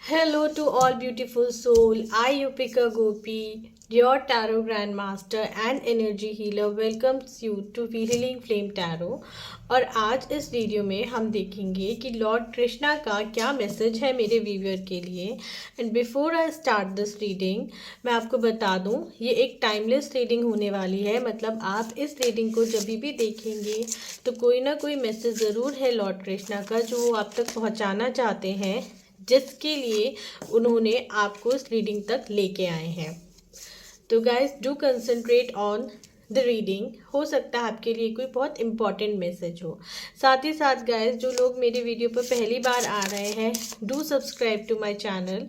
Hello to all beautiful soul. I Yupika Gopi, your tarot grandmaster and energy healer welcomes you to Healing Flame Tarot। और आज इस video में हम देखेंगे कि लॉर्ड कृष्णा का क्या मैसेज है मेरे व्यूअर के लिए। And before I start this reading मैं आपको बता दूं ये एक टाइमलेस रीडिंग होने वाली है। मतलब आप इस रीडिंग को जब भी देखेंगे तो कोई ना कोई मैसेज ज़रूर है लॉर्ड कृष्णा का जो वो आप तक पहुंचाना चाहते हैं, जिसके लिए उन्होंने आपको इस रीडिंग तक लेके आए हैं। तो guys do concentrate on the reading. हो सकता है आपके लिए कोई बहुत इंपॉर्टेंट मैसेज हो। साथ ही साथ गाइस जो लोग मेरे वीडियो पर पहली बार आ रहे हैं, do subscribe to my channel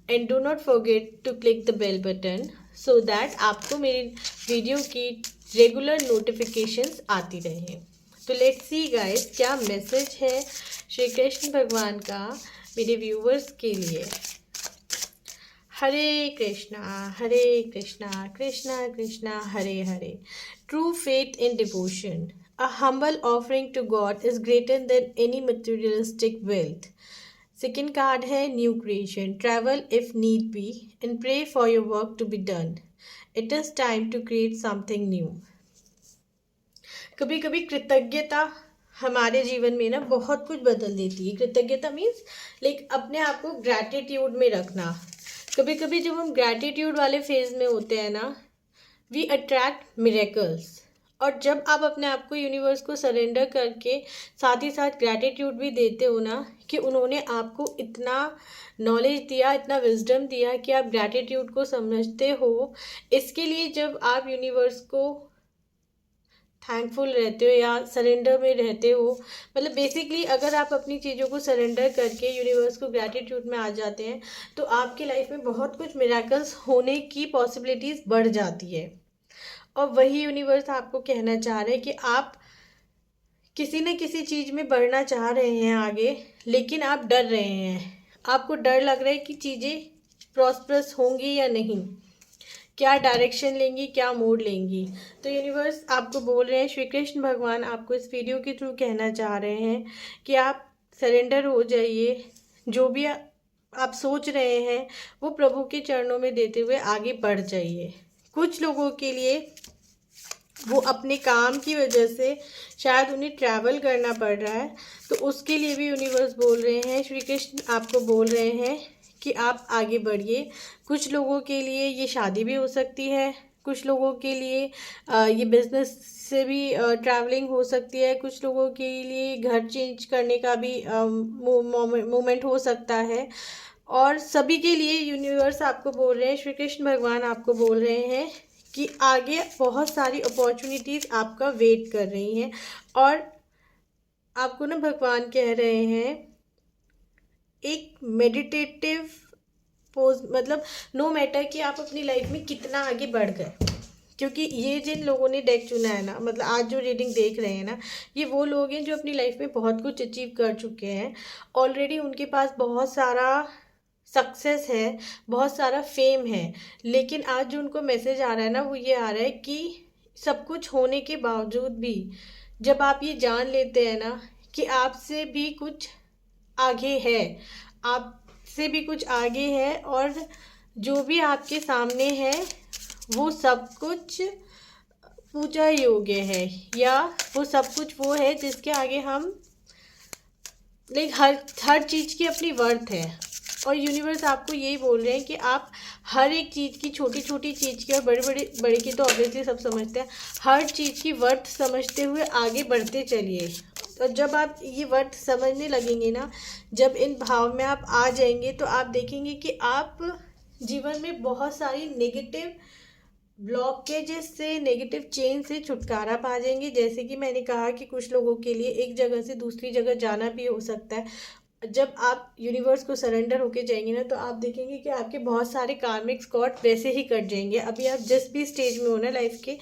and do not forget to click the bell button so that आपको मेरी वीडियो की रेगुलर नोटिफिकेशंस आती रहें। तो लेट्स सी गाइस क्या मैसेज है श्री कृष्ण भगवान का मेरे व्यूवर्स के लिए। Hare Krishna Krishna Krishna Hare Hare. True faith in devotion, a humble offering to God is greater than any materialistic wealth. Second card है new creation, travel if need be and pray for your work to be done. It is time to create something new. कभी कभी कृतज्ञता हमारे जीवन में ना बहुत कुछ बदल देती है। कृतज्ञता मीन्स लाइक अपने आप को ग्रैटिट्यूड में रखना। कभी कभी जब हम ग्रैटिट्यूड वाले फेज में होते हैं ना, वी अट्रैक्ट मिरेकल्स। और जब आप अपने आप को यूनिवर्स को सरेंडर करके साथ ही साथ ग्रैटिट्यूड भी देते हो ना कि उन्होंने आपको इतना नॉलेज दिया, इतना विजडम दिया कि आप ग्रैटिट्यूड को समझते हो, इसके लिए जब आप यूनिवर्स को थैंकफुल रहते हो या सरेंडर में रहते हो, मतलब बेसिकली अगर आप अपनी चीज़ों को सरेंडर करके यूनिवर्स को ग्रैटिट्यूड में आ जाते हैं तो आपकी लाइफ में बहुत कुछ मिराकल्स होने की पॉसिबिलिटीज़ बढ़ जाती है। और वही यूनिवर्स आपको कहना चाह रहे हैं कि आप किसी न किसी चीज़ में बढ़ना चाह रहे हैं आगे, लेकिन आप डर रहे हैं। आपको डर लग रहा है कि चीज़ें प्रॉस्परस होंगी या नहीं, क्या डायरेक्शन लेंगी, क्या मोड़ लेंगी। तो यूनिवर्स आपको बोल रहे हैं, श्री कृष्ण भगवान आपको इस वीडियो के थ्रू कहना चाह रहे हैं कि आप सरेंडर हो जाइए। जो भी आप सोच रहे हैं वो प्रभु के चरणों में देते हुए आगे बढ़ जाइए। कुछ लोगों के लिए वो अपने काम की वजह से शायद उन्हें ट्रैवल करना पड़ रहा है, तो उसके लिए भी यूनिवर्स बोल रहे हैं, श्री कृष्ण आपको बोल रहे हैं कि आप आगे बढ़िए। कुछ लोगों के लिए ये शादी भी हो सकती है, कुछ लोगों के लिए ये बिजनेस से भी ट्रैवलिंग हो सकती है, कुछ लोगों के लिए घर चेंज करने का भी मोमेंट हो सकता है। और सभी के लिए यूनिवर्स आपको बोल रहे हैं, श्री कृष्ण भगवान आपको बोल रहे हैं कि आगे बहुत सारी अपॉर्चुनिटीज़ आपका वेट कर रही हैं। और आपको ना भगवान कह रहे हैं एक मेडिटेटिव पोज, मतलब नो मैटर कि आप अपनी लाइफ में कितना आगे बढ़ गए, क्योंकि ये जिन लोगों ने डेक चुना है ना, मतलब आज जो रीडिंग देख रहे हैं ना, ये वो लोग हैं जो अपनी लाइफ में बहुत कुछ अचीव कर चुके हैं ऑलरेडी। उनके पास बहुत सारा सक्सेस है, बहुत सारा फेम है, लेकिन आज जो उनको मैसेज आ रहा है ना वो ये आ रहा है कि सब कुछ होने के बावजूद भी जब आप ये जान लेते हैं ना कि आपसे भी कुछ आगे है, आपसे भी कुछ आगे है, और जो भी आपके सामने है वो सब कुछ पूजा योग्य है, या वो सब कुछ वो है जिसके आगे हम लाइक हर चीज़ की अपनी वर्थ है। और यूनिवर्स आपको यही बोल रहे हैं कि आप हर एक चीज़ की, छोटी छोटी चीज़ की और बड़ी की तो ऑब्वियसली सब समझते हैं, हर चीज़ की वर्थ समझते हुए आगे बढ़ते चलिए। और जब आप ये वर्थ समझने लगेंगे ना, जब इन भाव में आप आ जाएंगे, तो आप देखेंगे कि आप जीवन में बहुत सारी नेगेटिव ब्लॉकेजेस से, नेगेटिव चेन से छुटकारा पा जाएंगे। जैसे कि मैंने कहा कि कुछ लोगों के लिए एक जगह से दूसरी जगह जाना भी हो सकता है। जब आप यूनिवर्स को सरेंडर होके जाएंगे ना, तो आप देखेंगे कि आपके बहुत सारे कार्मिक स्कॉट वैसे ही कट जाएंगे। अभी आप जिस भी स्टेज में हो ना लाइफ के,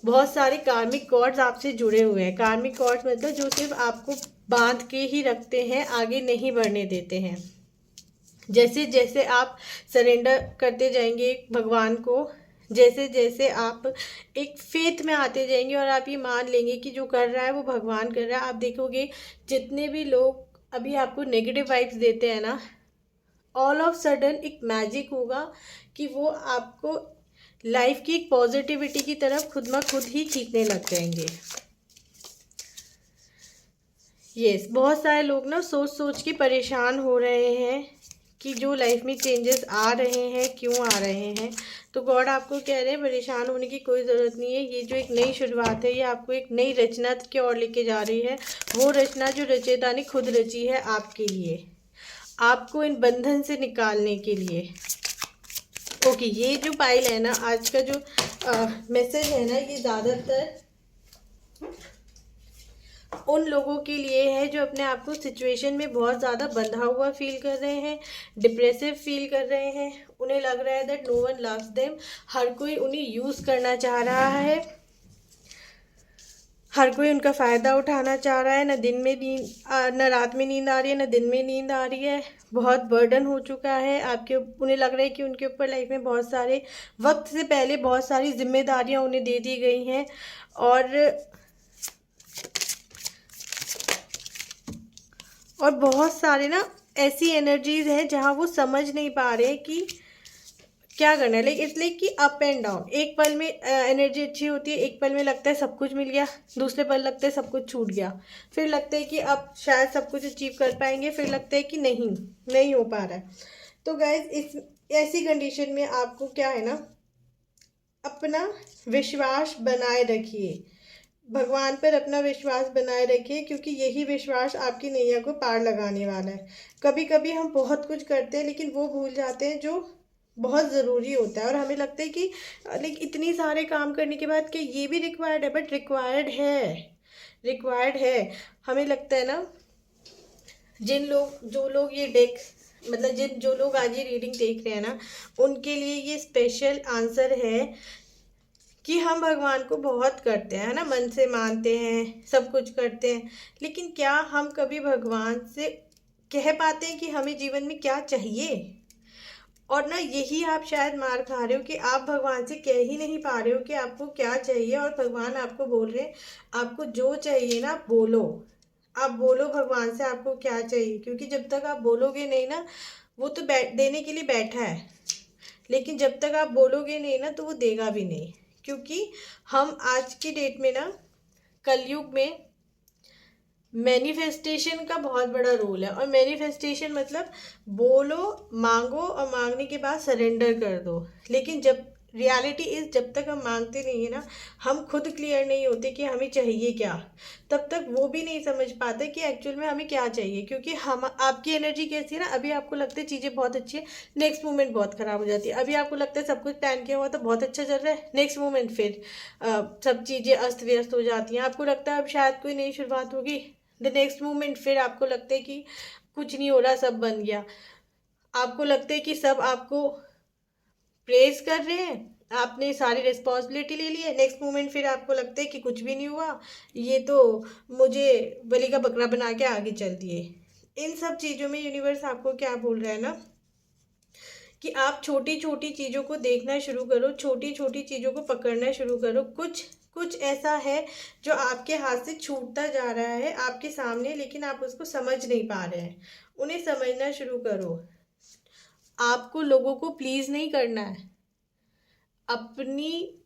बहुत सारे कार्मिक कॉर्ड्स आपसे जुड़े हुए हैं। कार्मिक कॉर्ड्स मतलब जो सिर्फ आपको बांध के ही रखते हैं, आगे नहीं बढ़ने देते हैं। जैसे जैसे आप सरेंडर करते जाएंगे भगवान को, जैसे जैसे आप एक फेथ में आते जाएंगे और आप ये मान लेंगे कि जो कर रहा है वो भगवान कर रहा है, आप देखोगे जितने भी लोग अभी आपको नेगेटिव वाइब्स देते हैं ना, ऑल ऑफ सडन एक मैजिक होगा कि वो आपको लाइफ की एक पॉजिटिविटी की तरफ खुद ब खुद ही खींचने लग जाएंगे। यस, बहुत सारे लोग ना सोच सोच के परेशान हो रहे हैं कि जो लाइफ में चेंजेस आ रहे हैं क्यों आ रहे हैं। तो गॉड आपको कह रहे हैं परेशान होने की कोई ज़रूरत नहीं है। ये जो एक नई शुरुआत है ये आपको एक नई रचना की ओर लेके जा रही है। वो रचना जो रचयिता ने खुद रची है आपके लिए, आपको इन बंधन से निकालने के लिए। ओके, ये जो पाइल है ना, आज का जो मैसेज है ना, ये ज़्यादातर उन लोगों के लिए है जो अपने आप को सिचुएशन में बहुत ज़्यादा बंधा हुआ फील कर रहे हैं, डिप्रेसिव फील कर रहे हैं। उन्हें लग रहा है that no one loves them, हर कोई उन्हें यूज़ करना चाह रहा है, हर कोई उनका फ़ायदा उठाना चाह रहा है। न दिन में नींद, न रात में नींद आ रही है, न दिन में नींद आ रही है। बहुत बर्डन हो चुका है आपके, उन्हें लग रहा है कि उनके ऊपर लाइफ में बहुत सारे वक्त से पहले बहुत सारी जिम्मेदारियां उन्हें दे दी गई हैं। और बहुत सारे ना ऐसी एनर्जीज हैं जहाँ वो समझ नहीं पा रहे कि क्या करना है। लाइक इट्स लाइक कि अप एंड डाउन, एक पल में एनर्जी अच्छी होती है, एक पल में लगता है सब कुछ मिल गया, दूसरे पल लगता है सब कुछ छूट गया, फिर लगता है कि अब शायद सब कुछ अचीव कर पाएंगे, फिर लगता है कि नहीं हो पा रहा है। तो गाइज इस ऐसी कंडीशन में आपको क्या है ना, अपना विश्वास बनाए रखिए, भगवान पर अपना विश्वास बनाए रखिए, क्योंकि यही विश्वास आपकी नैया को पार लगाने वाला है। कभी कभी हम बहुत कुछ करते हैं लेकिन वो भूल जाते हैं जो बहुत ज़रूरी होता है, और हमें लगता है कि लाइक इतनी सारे काम करने के बाद कि ये भी रिक्वायर्ड है, बट रिक्वायर्ड है। हमें लगता है ना, जो लोग ये डेक मतलब जो लोग आज ये रीडिंग देख रहे हैं ना, उनके लिए ये स्पेशल आंसर है कि हम भगवान को बहुत करते हैं ना, मन से मानते हैं, सब कुछ करते हैं, लेकिन क्या हम कभी भगवान से कह पाते हैं कि हमें जीवन में क्या चाहिए? और ना यही आप शायद मार खा रहे हो कि आप भगवान से कह ही नहीं पा रहे हो कि आपको क्या चाहिए, और भगवान आपको बोल रहे हैं आपको जो चाहिए ना बोलो, आप बोलो भगवान से आपको क्या चाहिए, क्योंकि जब तक आप बोलोगे नहीं ना, वो तो देने के लिए बैठा है, लेकिन जब तक आप बोलोगे नहीं ना तो वो देगा भी नहीं। क्योंकि हम आज की डेट में ना, कलयुग में मैनिफेस्टेशन का बहुत बड़ा रोल है। और मैनिफेस्टेशन मतलब बोलो, मांगो, और मांगने के बाद सरेंडर कर दो। लेकिन जब रियलिटी इज, जब तक हम मांगते नहीं है ना, हम खुद क्लियर नहीं होते कि हमें चाहिए क्या, तब तक वो भी नहीं समझ पाते कि एक्चुअल में हमें क्या चाहिए। क्योंकि हम, आपकी एनर्जी कैसी है ना, अभी आपको लगता है चीज़ें बहुत अच्छी है, नेक्स्ट मोमेंट बहुत ख़राब हो जाती है। अभी आपको लगता है सब कुछ प्लान किया हुआ तो बहुत अच्छा चल रहा है, नेक्स्ट मोमेंट फिर सब चीज़ें अस्त व्यस्त हो जाती हैं। आपको लगता है अब शायद कोई नई शुरुआत होगी, द नेक्स्ट मोमेंट फिर आपको लगता है कि कुछ नहीं हो रहा, सब बन गया। आपको लगता है कि सब आपको प्रेज कर रहे हैं, आपने सारी रिस्पॉन्सिबिलिटी ले ली है, नेक्स्ट मोमेंट फिर आपको लगता है कि कुछ भी नहीं हुआ, ये तो मुझे बलि का बकरा बना के आगे चल दिए। इन सब चीज़ों में यूनिवर्स आपको क्या बोल रहा है ना, कि आप छोटी छोटी चीज़ों को देखना शुरू करो, छोटी छोटी चीज़ों को पकड़ना शुरू करो। कुछ कुछ ऐसा है जो आपके हाथ से छूटता जा रहा है आपके सामने, लेकिन आप उसको समझ नहीं पा रहे हैं। उन्हें समझना शुरू करो। आपको लोगों को प्लीज़ नहीं करना है, अपनी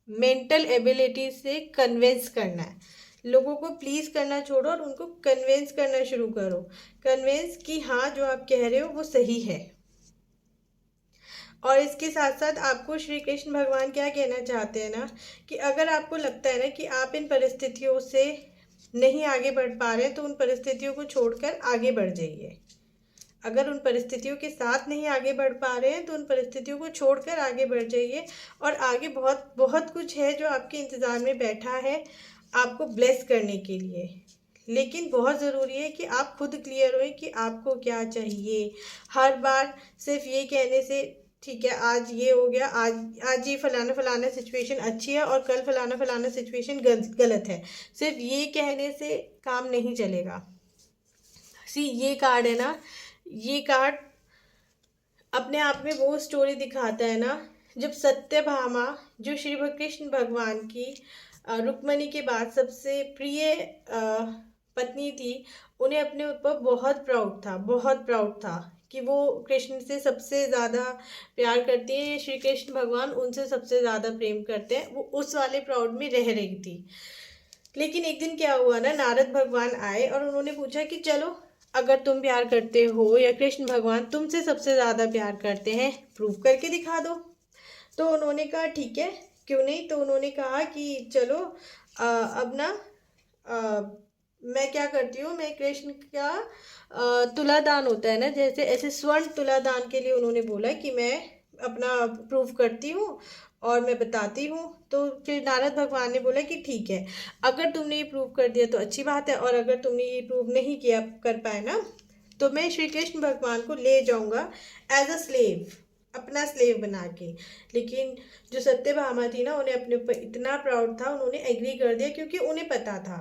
मेंटल एबिलिटी से कन्विंस करना है। लोगों को प्लीज़ करना छोड़ो और उनको कन्विंस करना शुरू करो। कन्विंस कि हाँ, जो आप कह रहे हो वो सही है। और इसके साथ साथ आपको श्री कृष्ण भगवान क्या कहना चाहते हैं ना, कि अगर आपको लगता है ना कि आप इन परिस्थितियों से नहीं आगे बढ़ पा रहे, तो उन परिस्थितियों को छोड़कर आगे बढ़ जाइए। अगर उन परिस्थितियों के साथ नहीं आगे बढ़ पा रहे हैं तो उन परिस्थितियों को छोड़कर आगे बढ़ जाइए। और आगे बहुत बहुत कुछ है जो आपके इंतज़ार में बैठा है आपको ब्लेस करने के लिए। लेकिन बहुत ज़रूरी है कि आप खुद क्लियर हों कि आपको क्या चाहिए। हर बार सिर्फ ये कहने से, ठीक है आज ये हो गया, आज ये फलाना फलाना सिचुएशन अच्छी है और कल फलाना फलाना सिचुएशन गलत है, सिर्फ ये कहने से काम नहीं चलेगा। ये कार्ड है ना, ये कार्ड अपने आप में वो स्टोरी दिखाता है ना, जब सत्यभामा, जो श्री कृष्ण भगवान की रुक्मणी के बाद सबसे प्रिय पत्नी थी, उन्हें अपने ऊपर बहुत प्राउड था कि वो कृष्ण से सबसे ज़्यादा प्यार करती है, श्री कृष्ण भगवान उनसे सबसे ज़्यादा प्रेम करते हैं, वो उस वाले प्राउड में रह रही थी। लेकिन एक दिन क्या हुआ ना, नारद भगवान आए और उन्होंने पूछा कि चलो अगर तुम प्यार करते हो या कृष्ण भगवान तुमसे सबसे ज़्यादा प्यार करते हैं, प्रूव करके दिखा दो। तो उन्होंने कहा ठीक है, क्यों नहीं। तो उन्होंने कहा कि चलो अब ना मैं क्या करती हूँ, मैं कृष्ण का तुलादान होता है ना, जैसे ऐसे स्वर्ण तुलादान के लिए उन्होंने बोला कि मैं अपना प्रूफ करती हूँ और मैं बताती हूँ। तो फिर नारद भगवान ने बोला कि ठीक है, अगर तुमने ये प्रूव कर दिया तो अच्छी बात है, और अगर तुमने ये प्रूव नहीं किया कर पाए ना, तो मैं श्री कृष्ण भगवान को ले जाऊँगा एज अ स्लेव, अपना स्लेव बना के। लेकिन जो सत्यभामा थी ना, उन्हें अपने ऊपर इतना प्राउड था, उन्होंने एग्री कर दिया क्योंकि उन्हें पता था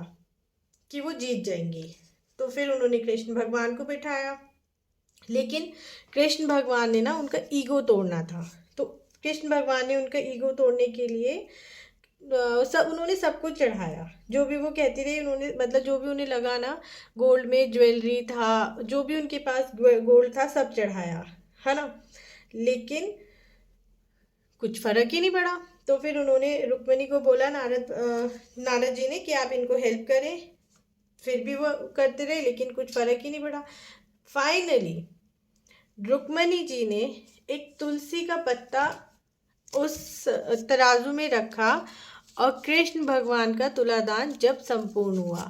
कि वो जीत जाएंगी। तो फिर उन्होंने कृष्ण भगवान को बिठाया, लेकिन कृष्ण भगवान ने ना उनका ईगो तोड़ना था। तो कृष्ण भगवान ने उनका ईगो तोड़ने के लिए उन्होंने सब कुछ चढ़ाया, जो भी वो कहती रही उन्होंने, मतलब जो भी उन्हें लगा ना, गोल्ड में ज्वेलरी था, जो भी उनके पास गोल्ड था सब चढ़ाया, है ना। लेकिन कुछ फर्क ही नहीं पड़ा। तो फिर उन्होंने रुक्मिणी को बोला, नारद जी ने, कि आप इनको हेल्प करें। फिर भी वो करते रहे, लेकिन कुछ फर्क ही नहीं पड़ा। फाइनली रुक्मिणी जी ने एक तुलसी का पत्ता उस तराजू में रखा और कृष्ण भगवान का तुलादान जब संपूर्ण हुआ।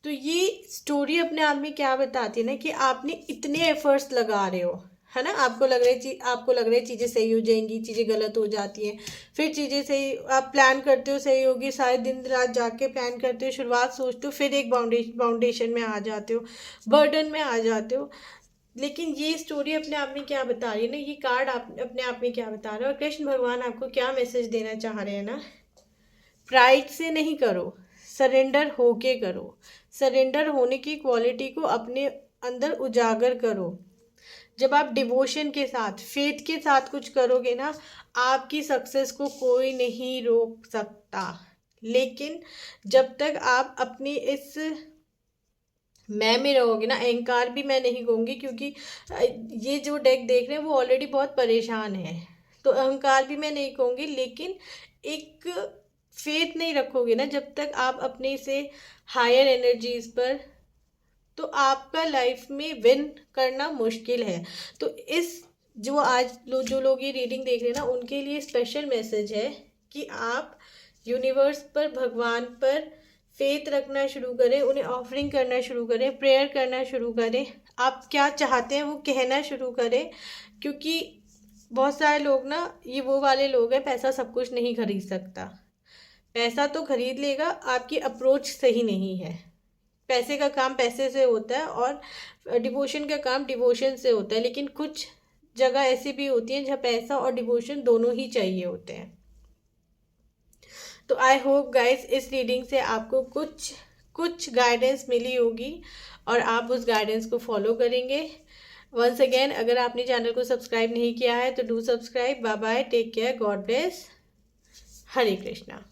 तो ये स्टोरी अपने आप में क्या बताती है ना, कि आपने इतने एफर्ट्स लगा रहे हो, है ना, आपको लग रहा है चीज़ें सही हो जाएंगी, चीज़ें गलत हो जाती हैं, फिर चीज़ें सही, आप प्लान करते हो सही होगी, सारे दिन रात जाके प्लान करते हो, शुरुआत सोचते हो, फिर एक बाउंडेशन में आ जाते हो, बर्डन में आ जाते हो। लेकिन ये स्टोरी अपने आप में क्या बता रही है ना, ये कार्ड आप अपने आप में क्या बता रहा है, और कृष्ण भगवान आपको क्या मैसेज देना चाह रहे हैं ना, प्राइड से नहीं करो, सरेंडर होके करो। सरेंडर होने की क्वालिटी को अपने अंदर उजागर करो। जब आप डिवोशन के साथ, फेथ के साथ कुछ करोगे ना, आपकी सक्सेस को कोई नहीं रोक सकता। लेकिन जब तक आप अपनी इस मैं में रहोगे ना, अहंकार भी मैं नहीं कहूँगी, क्योंकि ये जो डेक देख रहे हैं वो ऑलरेडी बहुत परेशान है, तो अहंकार भी मैं नहीं कहूँगी, लेकिन एक फेथ नहीं रखोगे ना जब तक आप अपने से हायर एनर्जीज पर, तो आपका लाइफ में विन करना मुश्किल है। तो इस जो आज जो लोग ये रीडिंग देख रहे हैं ना, उनके लिए स्पेशल मैसेज है कि आप यूनिवर्स पर, भगवान पर फेथ रखना शुरू करें, उन्हें ऑफरिंग करना शुरू करें, प्रेयर करना शुरू करें, आप क्या चाहते हैं वो कहना शुरू करें। क्योंकि बहुत सारे लोग ना, ये वो वाले लोग हैं, पैसा सब कुछ नहीं खरीद सकता। पैसा तो खरीद लेगा, आपकी अप्रोच सही नहीं है। पैसे का काम पैसे से होता है और डिवोशन का काम डिवोशन से होता है, लेकिन कुछ जगह ऐसी भी होती हैं जहाँ पैसा और डिवोशन दोनों ही चाहिए होते हैं। तो आई होप गाइस इस रीडिंग से आपको कुछ गाइडेंस मिली होगी और आप उस गाइडेंस को फॉलो करेंगे। वंस अगेन, अगर आपने चैनल को सब्सक्राइब नहीं किया है तो do subscribe. Bye bye, take care, God bless, Hare Krishna.